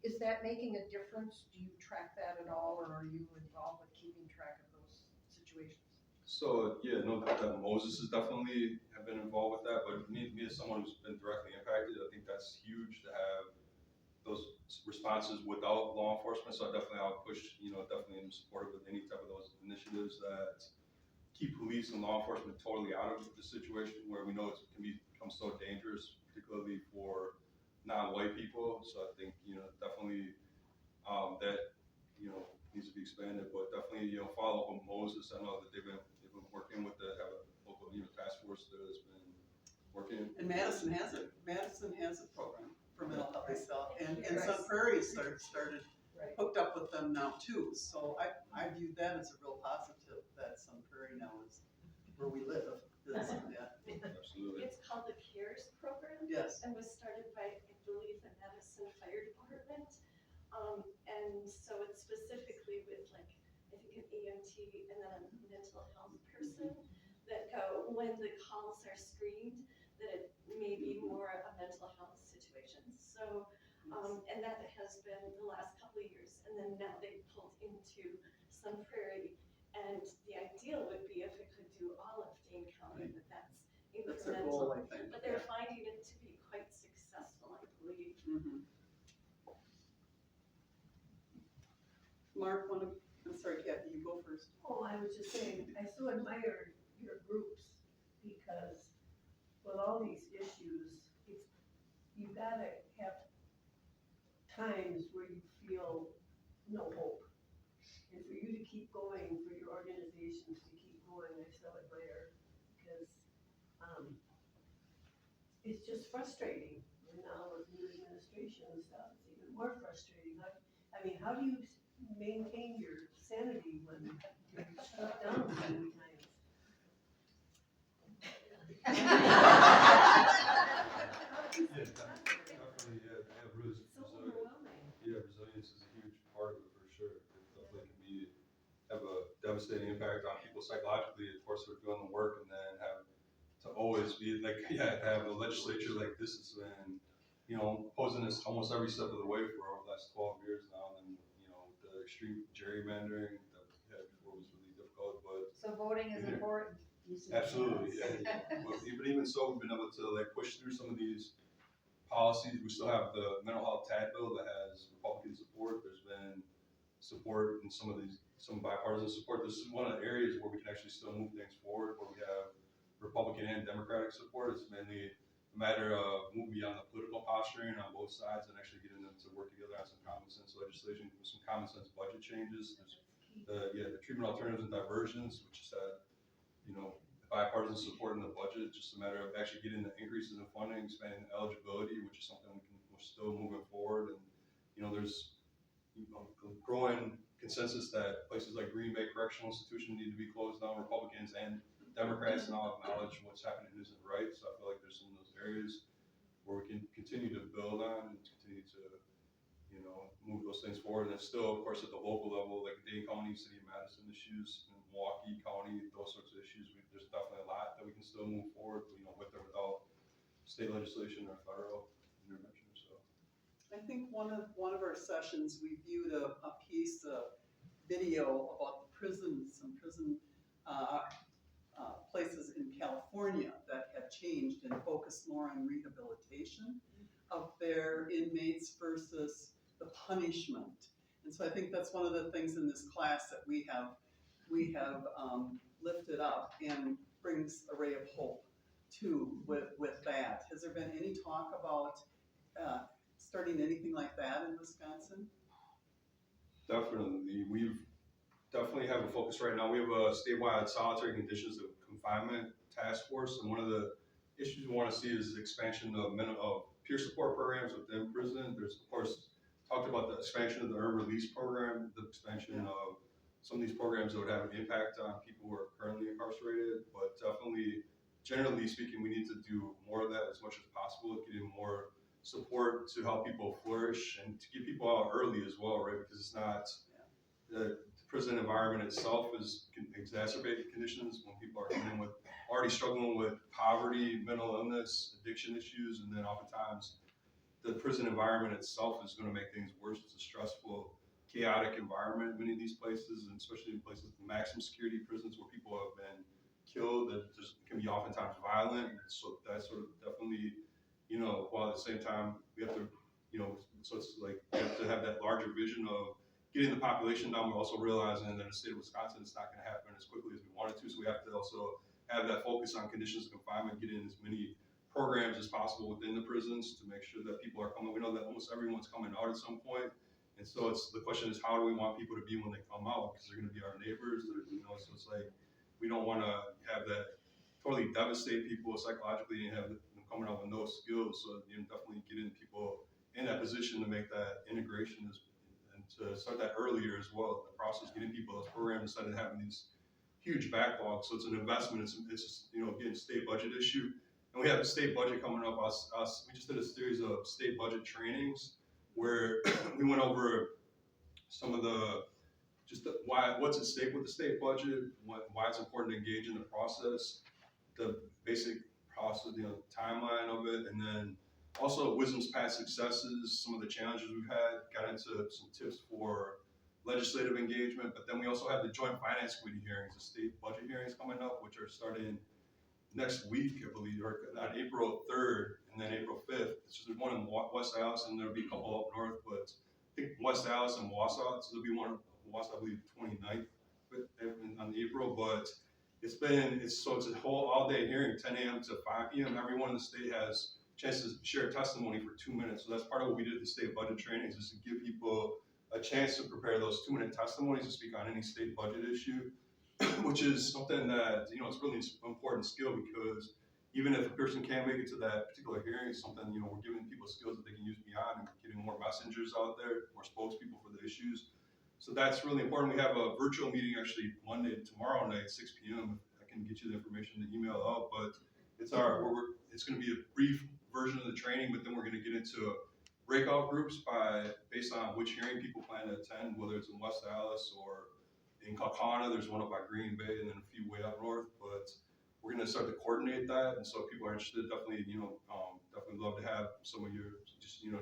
S9: Is that making a difference? Do you track that at all, or are you involved with keeping track of those situations?
S3: So yeah, no, that Moses has definitely have been involved with that, but me as someone who's been directly impacted, I think that's huge to have those responses without law enforcement. So I'll push, definitely in support of any type of those initiatives that keep police and law enforcement totally out of the situation where we know it can become so dangerous, particularly for non-white people. So I think, definitely that, needs to be expanded, but definitely, follow up on Moses. I know that they've been working with have a local, task force that has been working.
S10: And Madison has it. Madison has a program for mental health itself, and
S9: Right.
S10: Sun Prairie started
S9: Right.
S10: hooked up with them now too. So I view that as a real positive that Sun Prairie now is where we live.
S3: Absolutely.
S2: It's called the CARES program.
S10: Yes.
S2: And was started by, I believe, the Madison Fire Department. And so it's specifically with like, I think an EMT and then a mental health person that go, when the calls are screened, that it may be more a mental health situation. So, and that has been the last couple of years. And then now they pulled into Sun Prairie. And the ideal would be if it could do all of Dane County, but that's
S10: That's their goal,
S2: incremental.
S10: I think.
S2: But they're finding it to be quite successful, I believe.
S10: Mhm. Mark, I'm sorry, Kathy, you go first.
S11: Oh, I was just saying, I so admire your groups because with all these issues, you gotta have times where you feel no hope. And for you to keep going, for your organizations to keep going, I so admire because, it's just frustrating. And now with new administration and stuff, it's even more frustrating. I mean, how do you maintain your sanity when you're shut down so many times?
S3: Yeah, definitely,
S11: So overwhelming.
S3: resilience is a huge part of it for sure. It definitely can have a devastating impact on people psychologically. Of course, they're doing the work, and then have to always be like, to have a legislature like this has been, opposing this almost every step of the way for over the last 12 years now. And the extreme gerrymandering that we had before was really difficult, but
S1: So voting is
S3: Yeah.
S1: important. You said
S3: absolutely,
S1: yes.
S3: yeah. But even so, we've been able to push through some of these policies. We still have the mental health TAD bill that has Republican support. There's been support in some bipartisan support. This is one of the areas where we can actually still move things forward, where we have Republican and Democratic support. It's mainly a matter of moving beyond the political posturing on both sides and actually getting them to work together on some common sense legislation, with some common sense budget changes. There's the treatment alternatives and diversions, which is bipartisan support in the budget. Just a matter of actually getting the increases in funding, expanding eligibility, which is something we're still moving forward. And there's growing consensus that places like Green Bay Correctional Institution need to be closed down. Republicans and Democrats now acknowledge what's happening isn't right. So I feel like there's some of those areas where we can continue to build on and continue to, move those things forward. And still, of course, at the local level, like Dane County, City of Madison issues, and Milwaukee County, those sorts of issues, there's definitely a lot that we can still move forward, with or without state legislation or federal intervention. So
S10: I think one of our sessions, we viewed a piece of video about some prison places in California that have changed and focused more on rehabilitation of their inmates versus the punishment. And so I think that's one of the things in this class that we have lifted up and brings a ray of hope too with that. Has there been any talk about starting anything like that in Wisconsin?
S3: definitely, we've definitely have a focus right now. We have a statewide solitary conditions of confinement task force, and one of the issues we want to see is the expansion of peer support programs within prison. There's, of course, talked about the expansion of the earned release program, the expansion of some of these programs that would have an impact on people who are currently incarcerated, but definitely, generally speaking, we need to do more of that as much as possible, getting more support to help people flourish and to get people out early as well, right? Because it's not, the prison environment itself can exacerbate conditions when people are coming in with already struggling with poverty, mental illness, addiction issues, and then oftentimes the prison environment itself is going to make things worse. It's a stressful, chaotic environment in many of these places, and especially in places with maximum security prisons where people have been killed, that just can be oftentimes violent. So that's sort of definitely, while at the same time we have to, so it's like we have to have that larger vision of getting the population down, but also realizing that in the state of Wisconsin, it's not going to happen as quickly as we wanted to. So we have to also have that focus on conditions of confinement, get in as many programs as possible within the prisons to make sure that people are coming. We know that almost everyone's coming out at some point. And so the question is, how do we want people to be when they come out? Because they're going to be our neighbors. So it's like, we don't want to have that totally devastate people psychologically and have them coming out with no skills. So definitely getting people in that position to make that integration and to start that earlier as well. The process, getting people those programs instead of having these huge backlogs. So it's an investment. It's again, state budget issue. And we have a state budget coming up. We just did a series of state budget trainings where we went over some of what's at stake with the state budget, why it's important to engage in the process, the basic process, timeline of it, and then also wisdom's past successes, some of the challenges we've had, got into some tips for legislative engagement, but then we also have the joint finance committee hearings, the state budget hearings coming up, which are starting next week, I believe, or on April 3rd and then April 5th. It's just one in West Allis, and there'll be a couple up north, but I think West Allis and Wausau, so there'll be one in Wausau, I believe, 29th on April, but it's a whole all-day hearing, 10 a.m. to 5 p.m. Everyone in the state has a chance to share testimony for 2 minutes. So that's part of what we did at the state budget trainings, is to give people a chance to prepare those 2-minute testimonies to speak on any state budget issue, which is something that, it's really an important skill, because even if a person can't make it to that particular hearing, it's something, we're giving people skills that they can use beyond and getting more messengers out there, more spokespeople for the issues. So that's really important. We have a virtual meeting actually tomorrow night, 6 p.m. I can get you the information to email out, but it's going to be a brief version of the training, but then we're going to get into breakout groups based on which hearing people plan to attend, whether it's in West Allis or in Kaukauna. There's one up by Green Bay and then a few way up north, but we're going to start to coordinate that. And so if people are interested, definitely, definitely love to have some of your,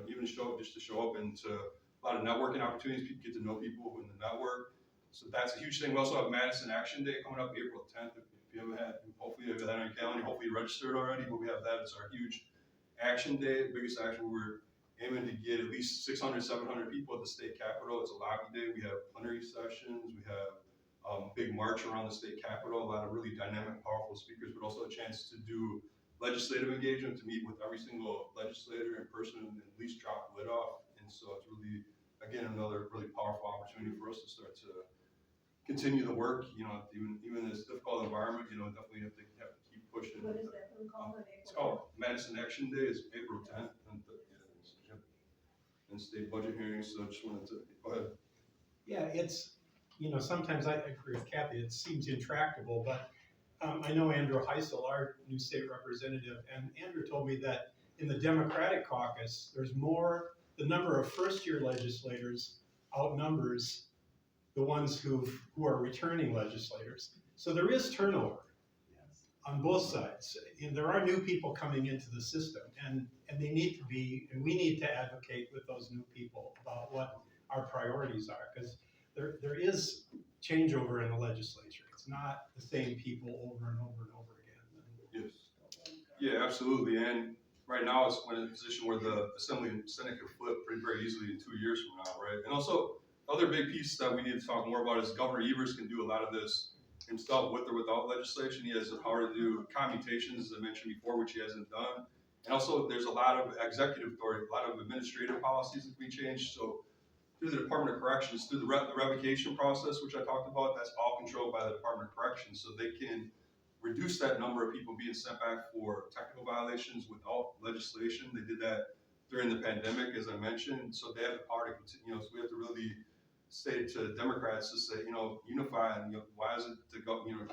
S3: even show up and to a lot of networking opportunities. People get to know people in the network. So that's a huge thing. We also have Madison Action Day coming up April 10th. If you haven't had, hopefully you have that on your calendar. Hopefully you registered already, but we have that. It's our huge action day, biggest action. We're aiming to get at least 600, 700 people at the state capitol. It's a lobby day. We have plenary sessions. We have big march around the state capitol, a lot of really dynamic, powerful speakers, but also a chance to do legislative engagement, to meet with every single legislator in person and at least drop the lid off. And so it's really, again, another really powerful opportunity for us to start to continue the work, even in this difficult environment, definitely have to keep pushing.
S11: What is that one called in April?
S3: It's called Madison Action Day. It's April 10th. And state budget hearings, so I just wanted to, go ahead.
S6: Yeah, it's, sometimes I agree with Kathy, it seems intractable, but I know Andrew Heisel, our new state representative, and Andrew told me that in the Democratic caucus, the number of first-year legislators outnumbers the ones who are returning legislators. So there is turnover on both sides. And there are new people coming into the system, and they need to be, and we need to advocate with those new people about what our priorities are, because there is changeover in the legislature. It's not the same people over and over and over again.
S3: Yes. Yeah, absolutely. And right now it's in a position where the Assembly and Senate could flip very easily in 2 years from now, right? And also, other big piece that we need to talk more about is Governor Evers can do a lot of this himself with or without legislation. He has the power to do commutations, as I mentioned before, which he hasn't done. And also, there's a lot of executive authority, a lot of administrative policies that we change. So through the Department of Corrections, through the revocation process, which I talked about, that's all controlled by the Department of Corrections. So they can reduce that number of people being sent back for technical violations without legislation. They did that during the pandemic, as I mentioned. So they have the power to continue. So we have to really say to Democrats to say, unify, and why is it the governor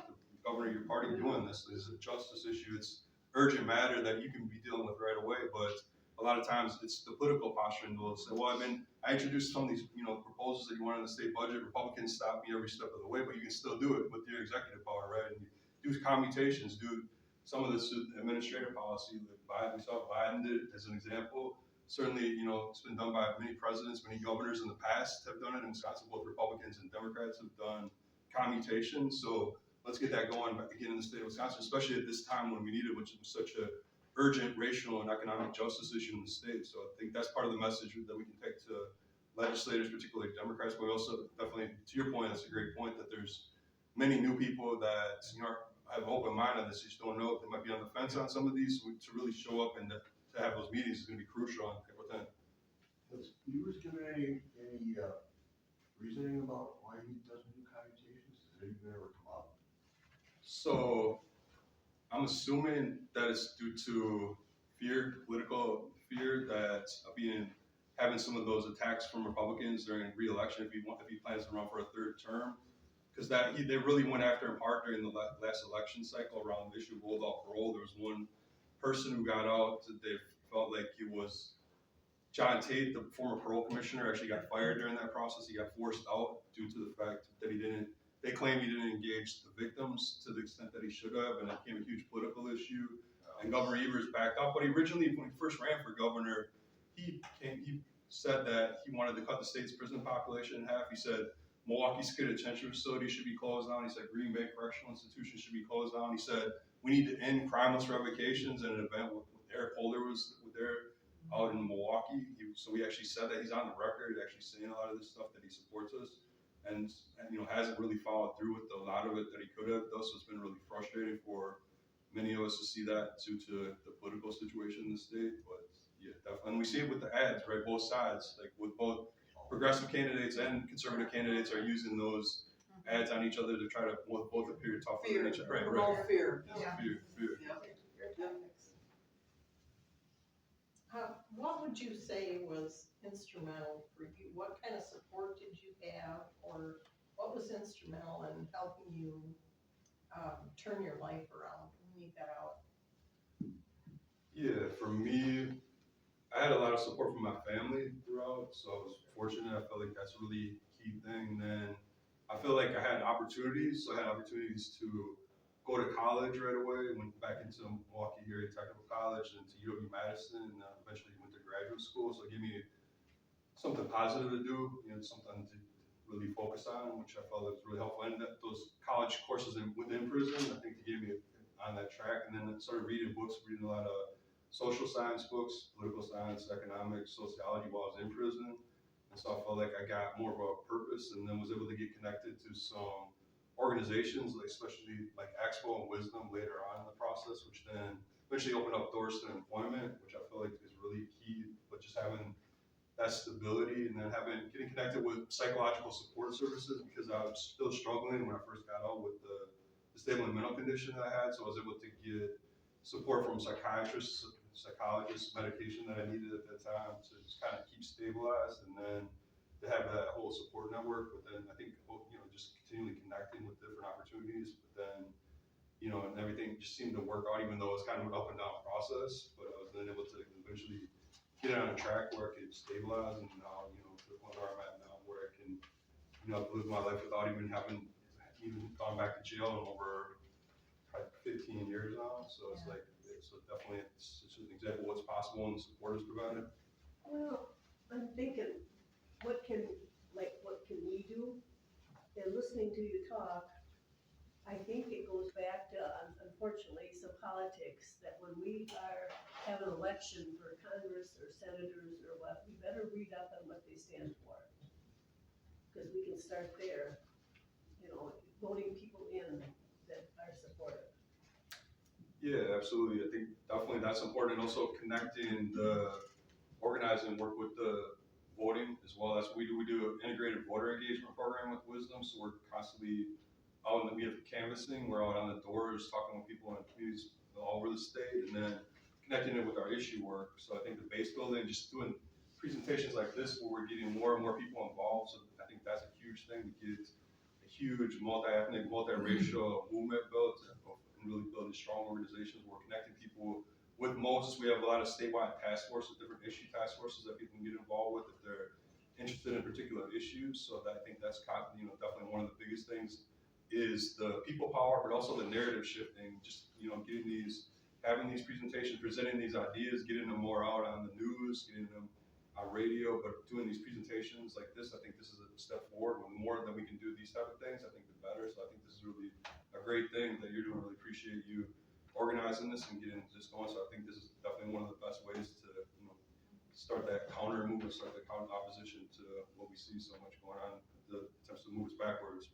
S3: of your party doing this? It's a justice issue. It's urgent matter that you can be dealing with right away, but a lot of times it's the political posture, and they'll say, well, I introduced some of these, proposals that you want in the state budget. Republicans stop me every step of the way, but you can still do it with your executive power, right? And do commutations, do some of this administrative policy. We saw Biden did it as an example. Certainly, it's been done by many presidents, many governors in the past have done it. In Wisconsin, both Republicans and Democrats have done commutations. So let's get that going again in the state of Wisconsin, especially at this time when we need it, which is such a urgent racial and economic justice issue in the state. So I think that's part of the message that we can take to legislators, particularly Democrats, but also definitely, to your point, that's a great point, that there's many new people that have an open mind on this. You just don't know if they might be on the fence on some of these. So to really show up and to have those meetings is going to be crucial on within.
S4: Has Hughes given any reasoning about why he doesn't do commutations? Has it even ever come up?
S3: So I'm assuming that it's due to fear, political fear, that having some of those attacks from Republicans during re-election if he plans to run for a third term, because they really went after him hard during the last election cycle around the issue of rolled out parole. There was one person who got out that they felt like he was John Tate, the former parole commissioner, actually got fired during that process. He got forced out due to the fact that they claimed he didn't engage the victims to the extent that he should have, and it became a huge political issue. And Governor Evers backed off. But when he first ran for governor, he said that he wanted to cut the state's prison population in half. He said Milwaukee's kid detention facility should be closed down. He said Green Bay Correctional Institution should be closed down. He said we need to end crimeless revocations. And an event with Eric Holder was there out in Milwaukee. So we actually said that he's on the record, actually saying a lot of this stuff, that he supports us, and hasn't really followed through with a lot of it that he could have. Thus, it's been really frustrating for many of us to see that due to the political situation in the state. But yeah, definitely, and we see it with the ads, right? Both sides, like with both progressive candidates and conservative candidates, are using those ads on each other to try to both appear tougher than each other. Right, right.
S10: Fear.
S3: Yeah. Fear.
S9: What would you say was instrumental for you? What kind of support did you have, or what was instrumental in helping you turn your life around and leave that out?
S3: Yeah, for me, I had a lot of support from my family throughout, so I was fortunate. I felt like that's a really key thing. And then I feel like I had opportunities. So I had opportunities to go to college right away. Went back into Milwaukee Area Technical College and to UW-Madison, and eventually went to graduate school. So it gave me something positive to do, something to really focus on, which I felt was really helpful. And those college courses within prison, I think they gave me on that track. And then I started reading a lot of social science books, political science, economics, sociology while I was in prison. And so I felt like I got more of a purpose, and then was able to get connected to some organizations, especially like Expo and Wisdom later on in the process, which then eventually opened up doors to employment, which I feel like is really key. But just having that stability, and then getting connected with psychological support services, because I was still struggling when I first got out with the disabling mental condition that I had. So I was able to get support from psychiatrists, psychologists, medication that I needed at that time to just kind of keep stabilized, and then to have that whole support network. But then I think, just continually connecting with different opportunities, but then, and everything just seemed to work out, even though it was kind of an up and down process. But I was then able to eventually get it on a track where I could stabilize, and now, to the point where I'm at now, where I can, live my life without even having gone back to jail in over like 15 years now. So it's like, so definitely it's just an example of what's possible and the support is provided.
S11: Well, I'm thinking, what can we do? And listening to you talk, I think it goes back to, unfortunately, some politics, that when we have an election for Congress or senators or what, we better read up on what they stand for. Because we can start there, voting people in that are supportive.
S3: Yeah, absolutely. I think definitely that's important. And also connecting organizing work with the voting as well. That's what we do. We do an integrated voter engagement program with Wisdom. So we're constantly out in we have canvassing. We're out on the doors talking with people in communities all over the state, and then connecting it with our issue work. So I think the base building, just doing presentations like this where we're getting more and more people involved. So I think that's a huge thing to get a huge multi-ethnic, multiracial movement built, and really building strong organizations. We're connecting people with Moses, we have a lot of statewide task forces, different issue task forces that people can get involved with if they're interested in particular issues. So that, I think that's definitely one of the biggest things is the people power, but also the narrative shifting. Just having these presentations, presenting these ideas, getting them more out on the news, getting them on radio, but doing these presentations like this, I think this is a step forward. The more that we can do these type of things, I think the better. So I think this is really a great thing that you're doing. Really appreciate you organizing this and getting this going. So I think this is definitely one of the best ways to start that counter movement, start that counter opposition to what we see so much going on, the attempts to move us backwards.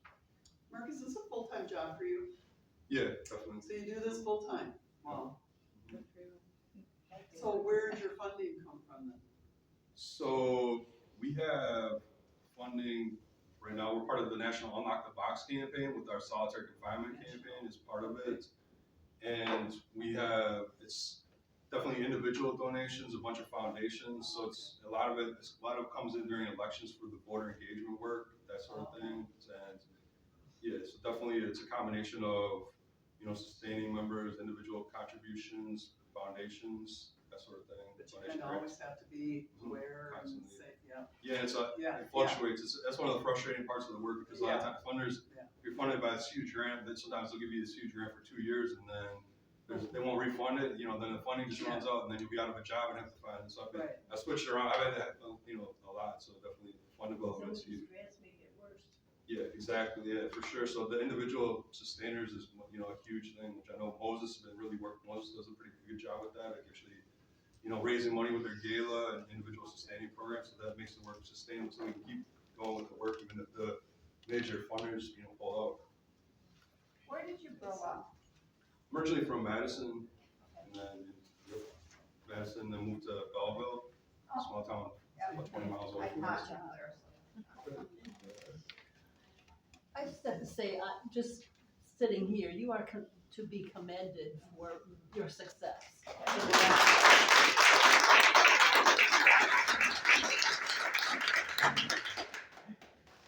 S10: Mark, is this a full-time job for you?
S3: Yeah, definitely.
S10: So you do this full-time? Wow. Good for you. So where does your funding come from then?
S3: So we have funding right now. We're part of the National Unlock the Box campaign with our solitary confinement campaign is part of it. And it's definitely individual donations, a bunch of foundations. So it's a lot of it comes in during elections for the voter engagement work, that sort of thing. And yeah, so definitely it's a combination of, sustaining members, individual contributions, foundations, that sort of thing.
S10: But you kind of always have to be aware and safe, yeah.
S3: Yeah, it fluctuates. That's one of the frustrating parts of the work because a lot of times funders, you're funded by this huge grant, that sometimes they'll give you this huge grant for 2 years and then they won't refund it, then the funding just runs out and then you'll be out of a job and have to find it. So I switched around. I've had that, a lot. So definitely fundability is huge.
S11: Grants make it worse.
S3: Yeah, exactly. Yeah, for sure. So the individual sustainers is, a huge thing, which I know Moses has been really working. Moses does a pretty good job with that. Actually, raising money with their gala and individual sustaining programs, so that makes the work sustainable. So we can keep going with the work, even if the major funders, pull out.
S1: Where did you grow up?
S3: I'm originally from Madison, and then Madison, then moved to Belleville, a small town about 20 miles away from Madison.
S11: I just have to say, just sitting here, you are to be commended for your success.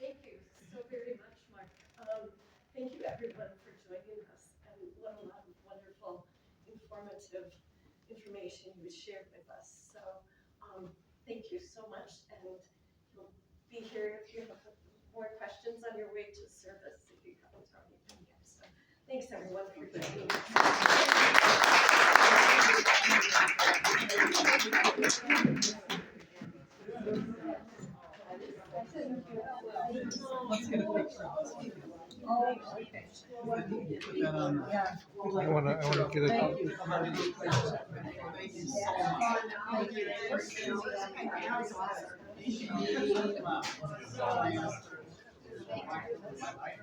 S2: Thank you so very much, Mark. Thank you everyone for joining us, and what a lot of wonderful, informative information you shared with us. So thank you so much, and you'll be here if you have more questions on your way to service if you haven't already been here. So thanks everyone for joining
S10: Let's get a picture.
S1: Oh, okay.
S10: Put that on.
S1: Yeah.
S12: I wanna get it.
S1: Thank you.
S10: Thank you.